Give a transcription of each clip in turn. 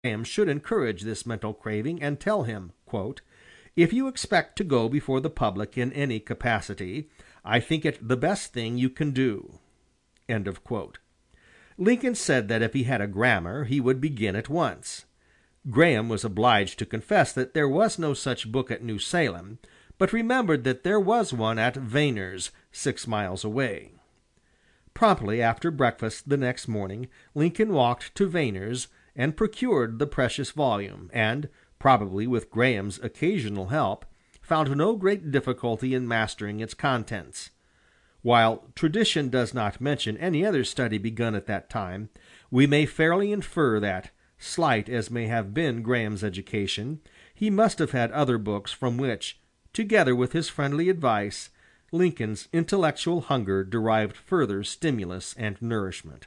Graham should encourage this mental craving and tell him, "If you expect to go before the public in any capacity, I think it the best thing you can do." Lincoln said that if he had a grammar he would begin at once. Graham was obliged to confess that there was no such book at New Salem, but remembered that there was one at Vaner's, 6 miles away. Promptly after breakfast the next morning, Lincoln walked to Vaner's and procured the precious volume, and, probably with Graham's occasional help, found no great difficulty in mastering its contents. While tradition does not mention any other study begun at that time, we may fairly infer that, slight as may have been Graham's education, he must have had other books from which, together with his friendly advice, Lincoln's intellectual hunger derived further stimulus and nourishment.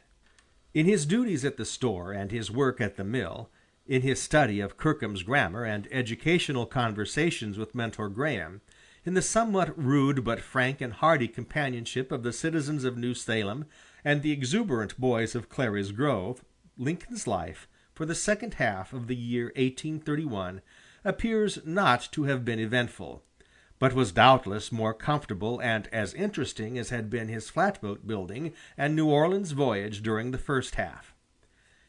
In his duties at the store and his work at the mill, in his study of Kirkham's grammar and educational conversations with Mentor Graham, in the somewhat rude but frank and hearty companionship of the citizens of New Salem and the exuberant boys of Clary's Grove, Lincoln's life, for the second half of the year 1831, appears not to have been eventful, but was doubtless more comfortable and as interesting as had been his flatboat building and New Orleans voyage during the first half.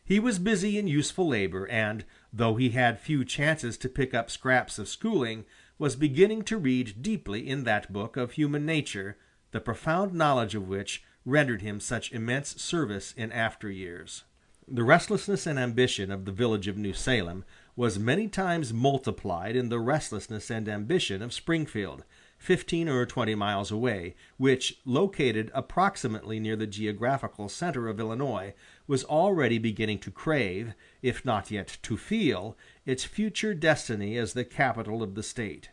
He was busy in useful labor, and, though he had few chances to pick up scraps of schooling, was beginning to read deeply in that book of human nature, the profound knowledge of which rendered him such immense service in after years. The restlessness and ambition of the village of New Salem was many times multiplied in the restlessness and ambition of Springfield, 15 or 20 miles away, which, located approximately near the geographical center of Illinois, was already beginning to crave, if not yet to feel, its future destiny as the capital of the state.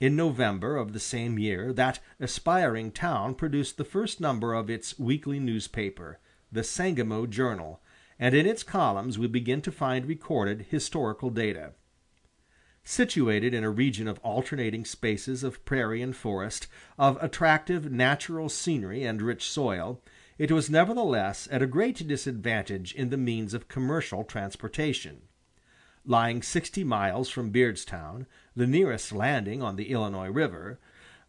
In November of the same year that aspiring town produced the first number of its weekly newspaper, the Sangamo Journal, and in its columns we begin to find recorded historical data. Situated in a region of alternating spaces of prairie and forest, of attractive natural scenery and rich soil, it was nevertheless at a great disadvantage in the means of commercial transportation. Lying 60 miles from Beardstown, the nearest landing on the Illinois River,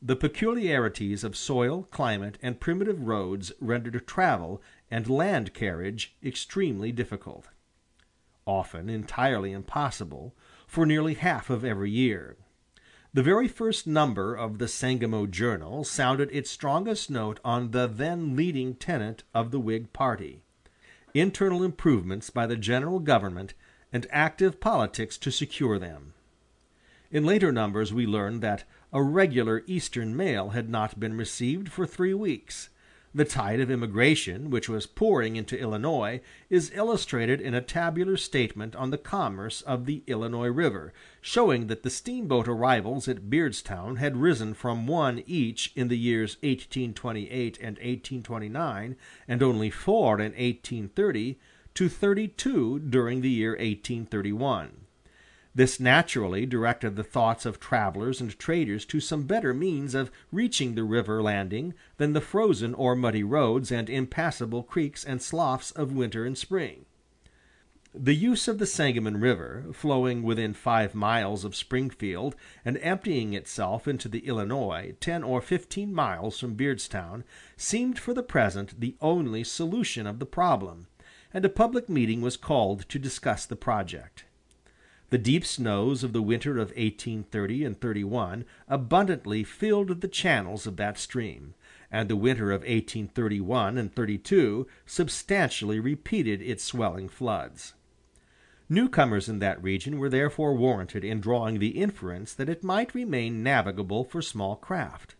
the peculiarities of soil, climate, and primitive roads rendered travel and land carriage extremely difficult, often entirely impossible, for nearly half of every year. The very first number of the Sangamo Journal sounded its strongest note on the then leading tenet of the Whig party, internal improvements by the general government and active politics to secure them. In later numbers we learn that a regular Eastern mail had not been received for 3 weeks. The tide of immigration which was pouring into Illinois is illustrated in a tabular statement on the commerce of the Illinois River, showing that the steamboat arrivals at Beardstown had risen from 1 each in the years 1828 and 1829, and only 4 in 1830, to 32 during the year 1831. This naturally directed the thoughts of travelers and traders to some better means of reaching the river landing than the frozen or muddy roads and impassable creeks and sloughs of winter and spring. The use of the Sangamon River, flowing within 5 miles of Springfield and emptying itself into the Illinois 10 or 15 miles from Beardstown, seemed for the present the only solution of the problem, and a public meeting was called to discuss the project. The deep snows of the winter of 1830 and '31 abundantly filled the channels of that stream, and the winter of 1831 and '32 substantially repeated its swelling floods. Newcomers in that region were therefore warranted in drawing the inference that it might remain navigable for small craft.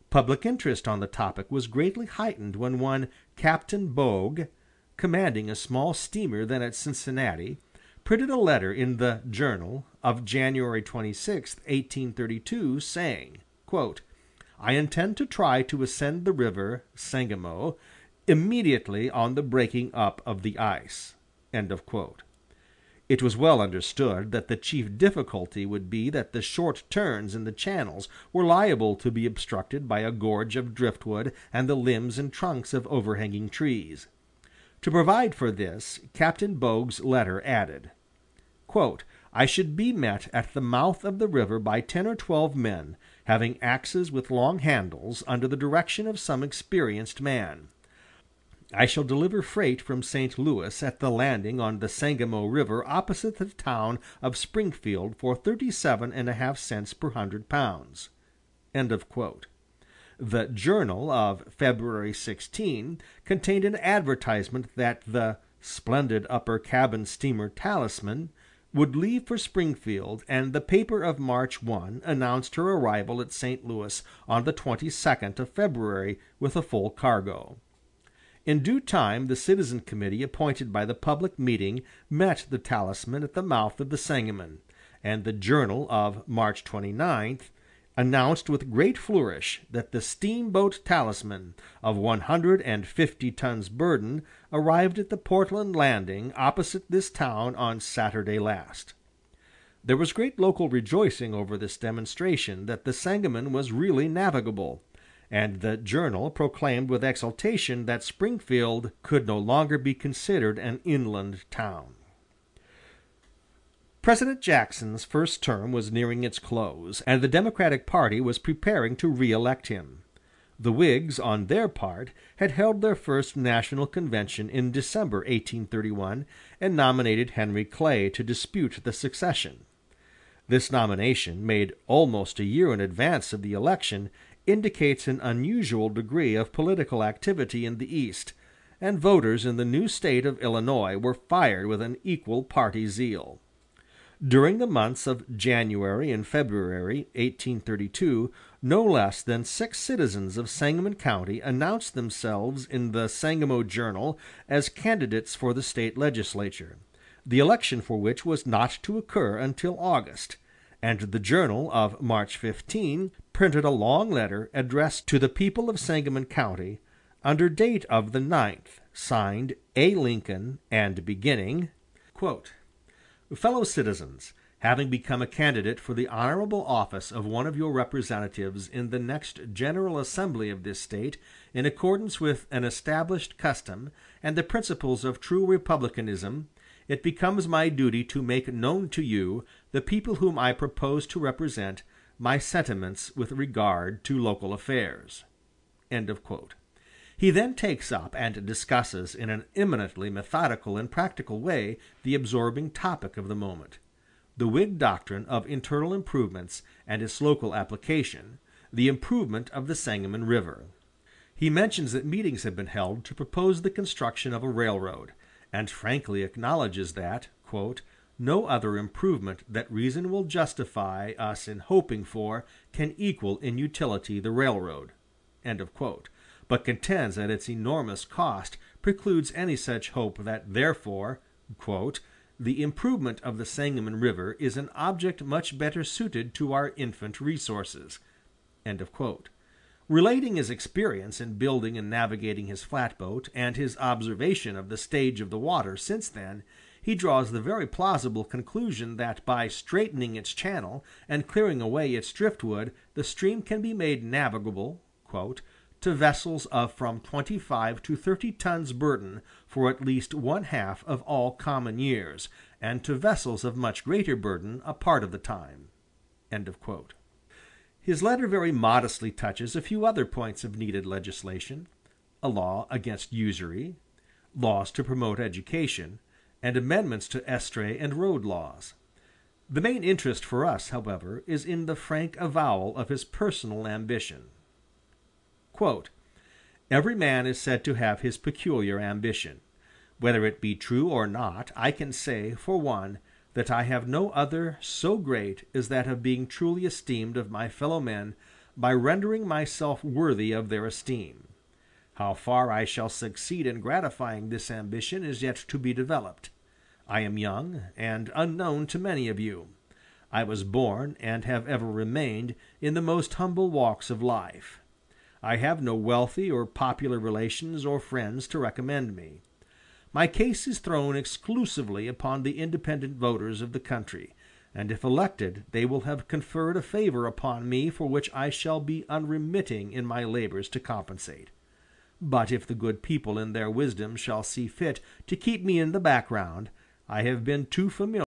Public interest on the topic was greatly heightened when one Captain Bogue, commanding a small steamer then at Cincinnati, printed a letter in the Journal of January 26, 1832, saying, "I intend to try to ascend the river Sangamo immediately on the breaking up of the ice." It was well understood that the chief difficulty would be that the short turns in the channels were liable to be obstructed by a gorge of driftwood and the limbs and trunks of overhanging trees. To provide for this, Captain Bogue's letter added, quote, "I should be met at the mouth of the river by 10 or 12 men, having axes with long handles, under the direction of some experienced man. I shall deliver freight from St. Louis at the landing on the Sangamo River opposite the town of Springfield for 37½ cents per 100 pounds." End of quote. The Journal of February 16 contained an advertisement that the "splendid upper cabin steamer Talisman" would leave for Springfield, and the paper of March 1 announced her arrival at St. Louis on the 22nd of February with a full cargo. In due time the citizen committee appointed by the public meeting met the Talisman at the mouth of the Sangamon, and the Journal of March 29 announced with great flourish that the steamboat Talisman, of 150 tons burden, arrived at the Portland landing opposite this town on Saturday last. There was great local rejoicing over this demonstration that the Sangamon was really navigable, and the Journal proclaimed with exultation that Springfield could no longer be considered an inland town. President Jackson's first term was nearing its close, and the Democratic party was preparing to re-elect him. The Whigs, on their part, had held their first national convention in December 1831, and nominated Henry Clay to dispute the succession. This nomination, made almost a year in advance of the election, indicates an unusual degree of political activity in the East, and voters in the new state of Illinois were fired with an equal party zeal. During the months of January and February 1832, no less than 6 citizens of Sangamon County announced themselves in the Sangamo Journal as candidates for the state legislature, the election for which was not to occur until August, and the Journal of March 15 printed a long letter addressed to the people of Sangamon County, under date of the 9th, signed A. Lincoln, and beginning, quote, "Fellow citizens, having become a candidate for the honorable office of one of your representatives in the next General Assembly of this state, in accordance with an established custom and the principles of true republicanism, it becomes my duty to make known to you, the people whom I propose to represent, my sentiments with regard to local affairs." End of quote. He then takes up and discusses in an eminently methodical and practical way the absorbing topic of the moment, the Whig doctrine of internal improvements and its local application, the improvement of the Sangamon River. He mentions that meetings have been held to propose the construction of a railroad, and frankly acknowledges that, quote, "no other improvement that reason will justify us in hoping for can equal in utility the railroad," end of quote, but contends that its enormous cost precludes any such hope, that therefore, quote, "the improvement of the Sangamon River is an object much better suited to our infant resources," end of quote. Relating his experience in building and navigating his flatboat, and his observation of the stage of the water since then, he draws the very plausible conclusion that by straightening its channel and clearing away its driftwood, the stream can be made navigable, quote, "to vessels of from 25 to 30 tons burden for at least 1/2 of all common years, and to vessels of much greater burden a part of the time." End of quote. His letter very modestly touches a few other points of needed legislation: a law against usury, laws to promote education, and amendments to estray and road laws. The main interest for us, however, is in the frank avowal of his personal ambition. Quote, "Every man is said to have his peculiar ambition. Whether it be true or not, I can say, for one, that I have no other so great as that of being truly esteemed of my fellow men by rendering myself worthy of their esteem. How far I shall succeed in gratifying this ambition is yet to be developed. I am young, and unknown to many of you. I was born, and have ever remained, in the most humble walks of life. I have no wealthy or popular relations or friends to recommend me. My case is thrown exclusively upon the independent voters of the country, and if elected they will have conferred a favor upon me for which I shall be unremitting in my labors to compensate. But if the good people in their wisdom shall see fit to keep me in the background, I have been too familiar